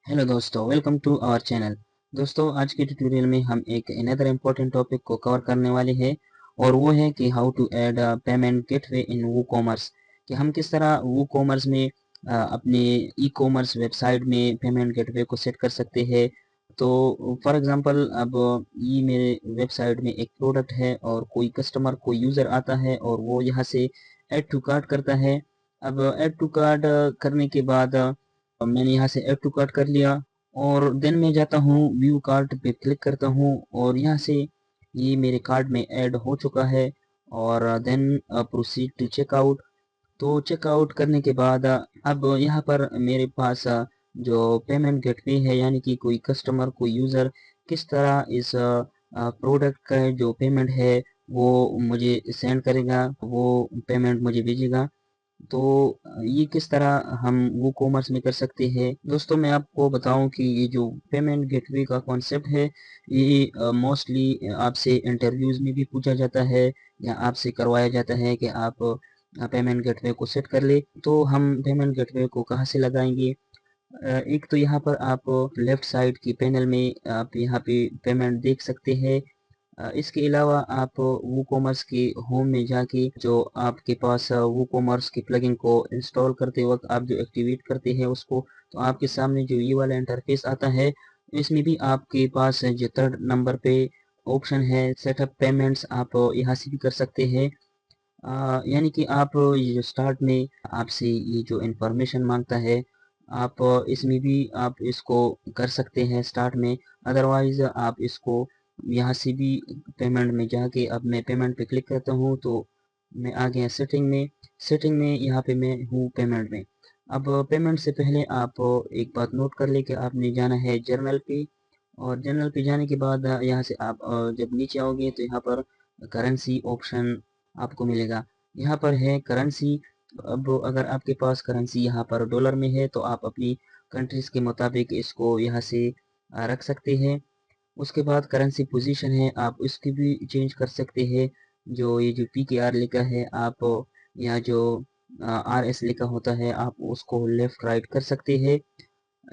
Hello दोस्तों, welcome to our channel. दोस्तों, आज के ट्यूटोरियल में हम एक अनदर इम्पोर्टेंट टॉपिक को कवर करने वाले हैं और वो है कि how to add payment gateway in WooCommerce. कि हम किस तरह वो कॉमर्स में अपने ई कॉमर्स वेबसाइट में पेमेंट गेटवे को सेट कर सकते हैं। तो फॉर एग्जांपल, अब ये मेरे वेबसाइट में एक प्रोडक्ट है और कोई कस्टमर, कोई यूज़र आता है और वो यहाँ से ऐड टू कार्ट करता है। अब ऐड टू कार्ट करने के बाद मैंने यहाँ से ऐड टू कार्ट कर लिया और देन मैं जाता हूँ व्यू कार्ट पे क्लिक करता हूँ और यहाँ से ये मेरे कार्ट में ऐड हो चुका है और देन प्रोसीड टू चेकआउट। तो चेकआउट करने के बाद अब यहाँ पर मेरे पास जो पेमेंट गेटवे है, यानी कि कोई कस्टमर, कोई यूज़र किस तरह इस प्रोडक्ट का जो पेमेंट है वो मुझे सेंड करेगा, वो पेमेंट मुझे भेजेगा। तो ये किस तरह हम वो कॉमर्स में कर सकते हैं। दोस्तों, मैं आपको बताऊं कि ये जो पेमेंट गेटवे का कॉन्सेप्ट है, ये मोस्टली आपसे इंटरव्यूज़ में भी पूछा जाता है या आपसे करवाया जाता है कि आप पेमेंट गेटवे को सेट कर ले। तो हम पेमेंट गेटवे को कहाँ से लगाएंगे? एक तो यहाँ पर आप लेफ्ट साइड की पैनल में आप यहाँ पे पेमेंट देख सकते हैं। इसके अलावा आप वो कॉमर्स के होम में जाके जो आपके पास वो कॉमर्स के प्लगइन को इंस्टॉल करते वक्त आप जो एक्टिवेट करते हैं उसको, तो आपके सामने जो ये वाला इंटरफेस आता है, इसमें भी आपके पास जो थर्ड नंबर पे ऑप्शन है सेटअप पेमेंट्स, आप यहाँ से भी कर सकते हैं। यानी कि आप ये जो स्टार्ट में आपसे ये जो इंफॉर्मेशन मांगता है, आप इसमें भी आप इसको कर सकते हैं स्टार्ट में। अदरवाइज आप इसको यहाँ से भी पेमेंट में जाके, अब मैं पेमेंट पे क्लिक करता हूँ तो मैं आ गया सेटिंग में यहाँ पे मैं हूँ पेमेंट में। अब पेमेंट से पहले आप एक बात नोट कर ले कि आपने जाना है जर्नल पे, और जर्नल पे जाने के बाद यहाँ से आप जब नीचे आओगे तो यहाँ पर करेंसी ऑप्शन आपको मिलेगा। यहाँ पर है करेंसी। अब अगर आपके पास करेंसी यहाँ पर डॉलर में है तो आप अपनी कंट्रीज के मुताबिक इसको यहाँ से रख सकते हैं। उसके बाद करेंसी पोजीशन है, आप उसकी भी चेंज कर सकते हैं। जो ये जो PKR लिखा है, आप यहाँ जो RS लिखा होता है, आप उसको लेफ्ट राइट कर सकते हैं।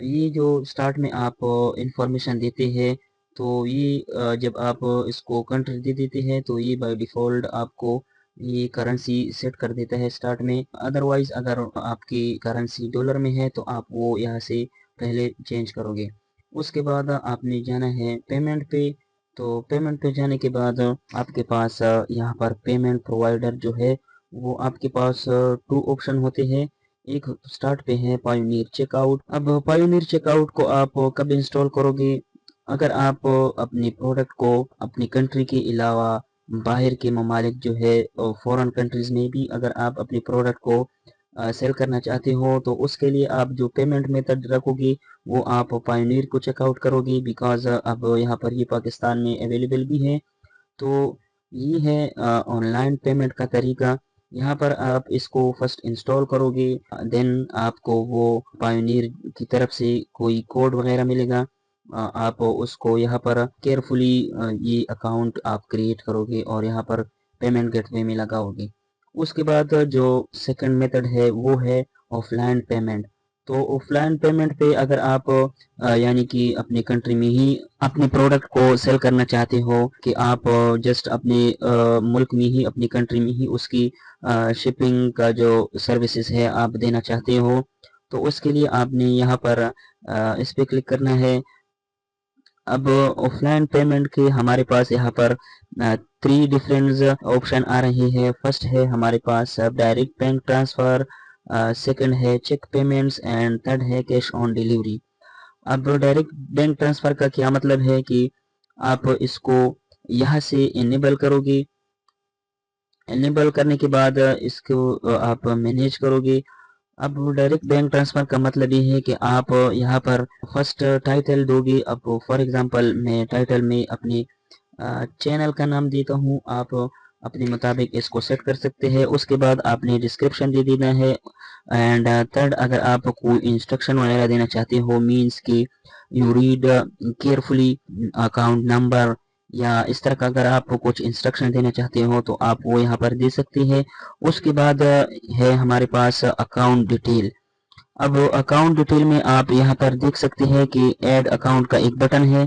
ये जो स्टार्ट में आप इंफॉर्मेशन देते हैं, तो ये जब आप इसको कंट्री दे देते हैं तो ये बाय डिफ़ॉल्ट आपको ये करेंसी सेट कर देता है स्टार्ट में। अदरवाइज अगर आपकी करेंसी डॉलर में है तो आप वो यहाँ से पहले चेंज करोगे। उसके बाद आपने जाना है पेमेंट पे। तो पेमेंट पे जाने के बाद आपके पास यहाँ पर पेमेंट प्रोवाइडर जो है वो आपके पास टू ऑप्शन होते हैं। एक स्टार्ट पे है पायोनियर चेकआउट। अब पायोनियर चेकआउट को आप कब इंस्टॉल करोगे? अगर आप अपने प्रोडक्ट को अपनी कंट्री के अलावा बाहर के ममालिक जो है फॉरेन कंट्रीज में भी अगर आप अपने प्रोडक्ट को सेल करना चाहते हो तो उसके लिए आप जो पेमेंट मेथड रखोगे वो आप पायोनियर को चेकआउट करोगे, बिकॉज अब यहाँ पर ये पाकिस्तान में अवेलेबल भी है। तो ये है ऑनलाइन पेमेंट का तरीका। यहाँ पर आप इसको फर्स्ट इंस्टॉल करोगे, देन आपको वो पायोनियर की तरफ से कोई कोड वगैरह मिलेगा। आप उसको यहाँ पर केयरफुली ये अकाउंट आप क्रिएट करोगे और यहाँ पर पेमेंट गेटवे में लगाओगे। उसके बाद जो सेकंड मेथड है वो है ऑफलाइन पेमेंट। तो ऑफलाइन पेमेंट पे अगर आप यानी कि अपनी कंट्री में ही अपने प्रोडक्ट को सेल करना चाहते हो, कि आप जस्ट अपने मुल्क में ही, अपनी कंट्री में ही उसकी शिपिंग का जो सर्विसेज है आप देना चाहते हो, तो उसके लिए आपने यहाँ पर इस पे क्लिक करना है। अब ऑफलाइन पेमेंट के हमारे पास यहाँ पर 3 डिफरेंट ऑप्शन आ रहे हैं। फर्स्ट है हमारे पास डायरेक्ट बैंक ट्रांसफ़र, सेकंड है चेक पेमेंट्स एंड थर्ड है कैश ऑन डिलीवरी। अब डायरेक्ट बैंक ट्रांसफ़र का क्या मतलब है कि आप इसको यहाँ से इनेबल करोगे। इनेबल करने के बाद इसको आप मैनेज करोगे। अब डायरेक्ट बैंक ट्रांसफ़र का मतलब ये है कि आप यहाँ पर फर्स्ट टाइटल दोगे। अब फॉर एग्जांपल मैं टाइटल में अपने चैनल का नाम देता हूँ, आप अपने मुताबिक इसको सेट कर सकते हैं। उसके बाद आपने डिस्क्रिप्शन दे देना है। एंड थर्ड, अगर आप कोई इंस्ट्रक्शन वगैरह देना चाहते हो, मीन्स कि you read carefully account number, या इस तरह का अगर आप कुछ इंस्ट्रक्शन देना चाहते हो तो आप वो यहाँ पर दे सकते हैं। उसके बाद है हमारे पास अकाउंट डिटेल। اب اکاؤنٹ ڈیٹیل میں آپ یہاں پر دیکھ سکتے ہیں کہ ایڈ اکاؤنٹ کا ایک بٹن ہے،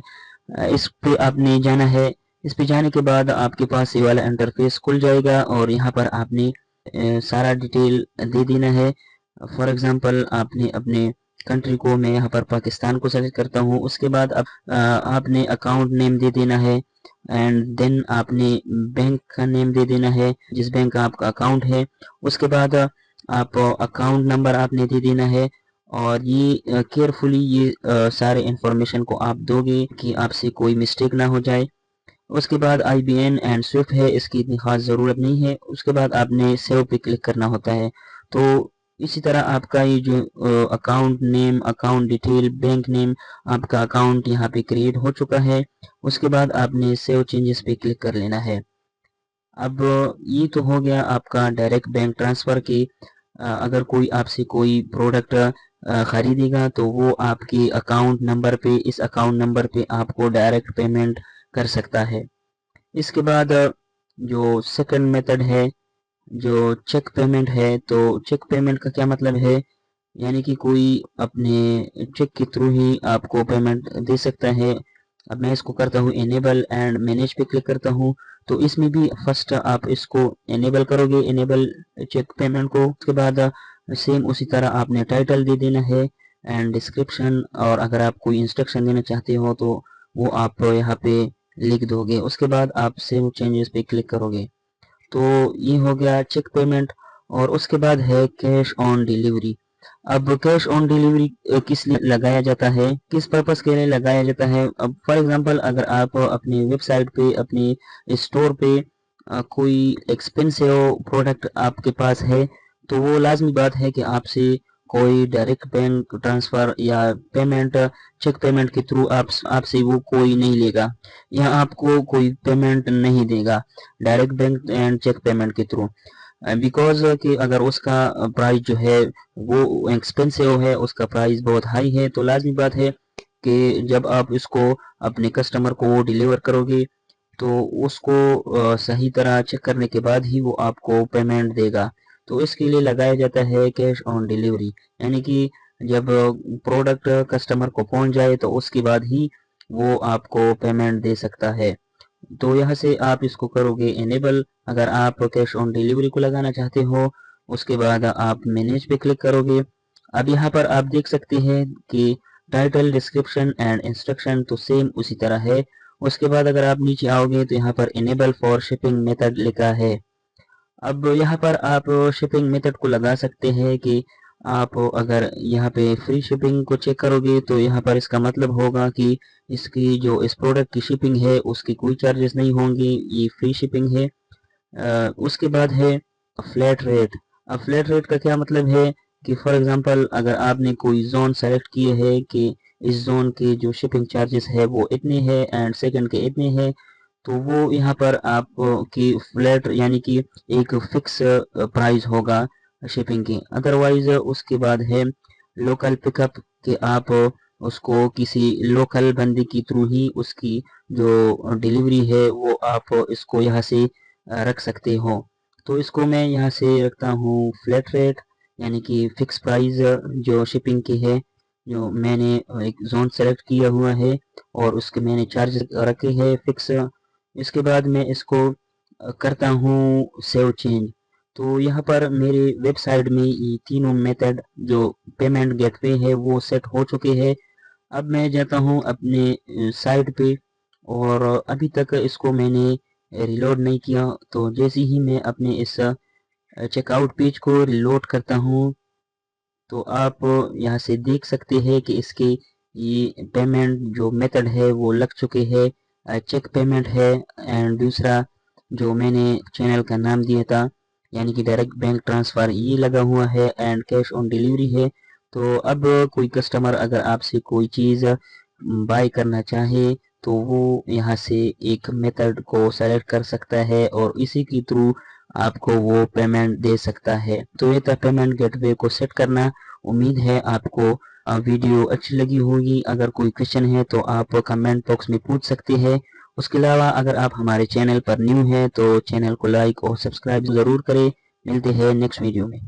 اس پہ آپ نے جانا ہے۔ اس پہ جانے کے بعد آپ کے پاس یہ والا انٹرفیس کھل جائے گا اور یہاں پر آپ نے سارا ڈیٹیل دے دینا ہے۔ فار ایگزامپل آپ نے اپنے کنٹری کو، میں یہاں پر پاکستان کو سلیکٹ کرتا ہوں، اس کے بعد آپ نے اکاؤنٹ نیم دے دینا ہے، اینڈ دین آپ نے بینک کا نیم دے دینا ہے جس بینک کا آپ کا اکاؤنٹ ہے۔ اس کے بعد آپ اکاؤنٹ نمبر آپ نے دے دینا ہے، اور یہ کیئرفلی یہ سارے انفارمیشن کو آپ دو گے کہ آپ سے کوئی مسٹیک نہ ہو جائے۔ اس کے بعد آئی بی این اینڈ سوئفٹ ہے، اس کی اتنی خاص ضرورت نہیں ہے۔ اس کے بعد آپ نے سیو پہ کلک کرنا ہوتا ہے۔ تو اسی طرح آپ کا یہ جو اکاؤنٹ نیم، اکاؤنٹ ڈیٹیل، بینک نیم، آپ کا اکاؤنٹ یہاں پہ کریٹ ہو چکا ہے۔ اس کے بعد آپ نے سیو چینجز پہ کلک کر لینا ہے۔ اب یہ تو ہو گیا آپ کا ڈائریکٹ بینک ٹرانسفر کی۔ اگر کوئی آپ سے کوئی پروڈکٹ خریدے گا تو وہ آپ کے اکاؤنٹ نمبر پہ، اس اکاؤنٹ نمبر پہ آپ کو ڈائریکٹ پیمنٹ کر سکتا ہے۔ اس کے بعد جو سیکنڈ میتھڈ ہے، جو چیک پیمنٹ ہے، تو چیک پیمنٹ کا کیا مطلب ہے؟ یعنی کہ کوئی اپنے چیک کے تھرو ہی آپ کو پیمنٹ دے سکتا ہے۔ اب میں اس کو کرتا ہوں انیبل اینڈ مینیج پہ کلک کرتا ہوں، تو اس میں بھی فرسٹ آپ اس کو انیبل کرو گے، انیبل چیک پیمنٹ کو۔ اس کے بعد سیم اسی طرح آپ نے ٹائٹل دے دینا ہے اینڈ ڈسکرپشن، اور اگر آپ کوئی انسٹرکشن دینا چاہتے ہو تو وہ آپ یہاں پہ لکھ دو گے۔ اس کے بعد آپ سیو چینجز پہ کلک کرو گے۔ تو یہ ہو گیا چیک پیمنٹ۔ اور اس کے بعد ہے کیش آن ڈیلیوری۔ اب کیش آن ڈیلیوری کس لیے لگایا جاتا ہے، کس پرپس کے لیے لگایا جاتا ہے؟ اب فار ایگزامپل اگر آپ اپنی ویب سائٹ پہ، اپنی اسٹور پہ کوئی ایکسپینسو پروڈکٹ آپ کے پاس ہے، تو وہ لازمی بات ہے کہ آپ سے کوئی ڈائریکٹ بینک ٹرانسفر یا پیمنٹ چیک پیمنٹ کے تھرو آپ سے وہ کوئی نہیں لے گا، یا آپ کو کوئی پیمنٹ نہیں دے گا direct bank and cheque payment کے تھرو، بیکاز کہ اگر اس کا پرائز جو ہے وہ ایکسپینسو ہے، اس کا پرائز بہت ہائی ہے، تو لازمی بات ہے کہ جب آپ اس کو اپنے کسٹمر کو وہ ڈیلیور کرو گے تو اس کو صحیح طرح چیک کرنے کے بعد ہی وہ آپ کو پیمنٹ دے گا۔ تو اس کے لیے لگایا جاتا ہے کیش آن ڈیلیوری، یعنی کہ جب پروڈکٹ کسٹمر کو پہنچ جائے تو اس کے بعد ہی وہ آپ کو پیمنٹ دے سکتا ہے۔ تو یہاں سے آپ اس کو کرو گے انیبل اگر آپ کیش آن ڈیلیوری کو لگانا چاہتے ہو۔ اس کے بعد آپ مینیج پہ کلک کرو گے۔ اب یہاں پر آپ دیکھ سکتے ہیں کہ ٹائٹل، ڈسکرپشن اینڈ انسٹرکشن تو سیم اسی طرح ہے۔ اس کے بعد اگر آپ نیچے آؤ گے تو یہاں پر انیبل فار شپنگ میتھڈ لکھا ہے۔ اب یہاں پر آپ شپنگ میتھڈ کو لگا سکتے ہیں کہ آپ اگر یہاں پہ فری شپنگ کو چیک کرو گے تو یہاں پر اس کا مطلب ہوگا کہ اس کی جو اس پروڈکٹ کی شپنگ ہے اس کی کوئی چارجز نہیں ہوں گے، یہ فری شپنگ ہے۔ اس کے بعد ہے فلیٹ ریٹ۔ اب فلیٹ ریٹ کا کیا مطلب ہے کہ فار ایگزامپل اگر آپ نے کوئی زون سیلیکٹ کیے ہے کہ اس زون کے جو شپنگ چارجز ہے وہ اتنے ہیں اینڈ سیکنڈ کے اتنے ہیں، تو وہ یہاں پر آپ کی فلیٹ یعنی کہ ایک فکس پرائز ہوگا شپنگ کی۔ ادروائز اس کے بعد ہے لوکل پک اپ، کہ آپ اس کو کسی لوکل بندے کی تھرو ہی اس کی جو ڈیلیوری ہے وہ آپ اس کو یہاں سے رکھ سکتے ہو۔ تو اس کو میں یہاں سے رکھتا ہوں فلیٹ ریٹ، یعنی کہ فکس پرائز جو شپنگ کی ہے، جو میں نے ایک زون سیلیکٹ کیا ہوا ہے اور اس کے میں نے چارج رکھے ہیں فکس۔ اس کے بعد میں اس کو کرتا ہوں سیو چینج۔ تو یہاں پر میرے ویب سائٹ میں یہ تینوں میتھڈ جو پیمنٹ گیٹ وے ہے وہ سیٹ ہو چکے ہیں۔ اب میں جاتا ہوں اپنے سائٹ پہ، اور ابھی تک اس کو میں نے ریلوڈ نہیں کیا، تو جیسے ہی میں اپنے اس چیک آؤٹ پیج کو ریلوڈ کرتا ہوں تو آپ یہاں سے دیکھ سکتے ہیں کہ اس کے یہ پیمنٹ جو میتھڈ ہے وہ لگ چکے ہیں، چیک پیمنٹ ہے، اینڈ دوسرا جو میں نے چینل کا نام دیا تھا یعنی کہ ڈائریکٹ بینک ٹرانسفر یہ لگا ہوا ہے، اینڈ کیش آن ڈیلیوری ہے۔ تو اب کوئی کسٹمر اگر آپ سے کوئی چیز بائی کرنا چاہے تو وہ یہاں سے ایک میتھڈ کو سیلیکٹ کر سکتا ہے اور اسی کی تھرو آپ کو وہ پیمنٹ دے سکتا ہے۔ تو یہ تھا پیمنٹ گیٹ وے کو سیٹ کرنا۔ امید ہے آپ کو ویڈیو اچھی لگی ہوگی۔ اگر کوئی کوشچن ہے تو آپ کمنٹ باکس میں پوچھ سکتے ہیں۔ اس کے علاوہ اگر آپ ہمارے چینل پر نیو ہیں تو چینل کو لائک اور سبسکرائب ضرور کریں۔ ملتے ہیں نیکسٹ ویڈیو میں۔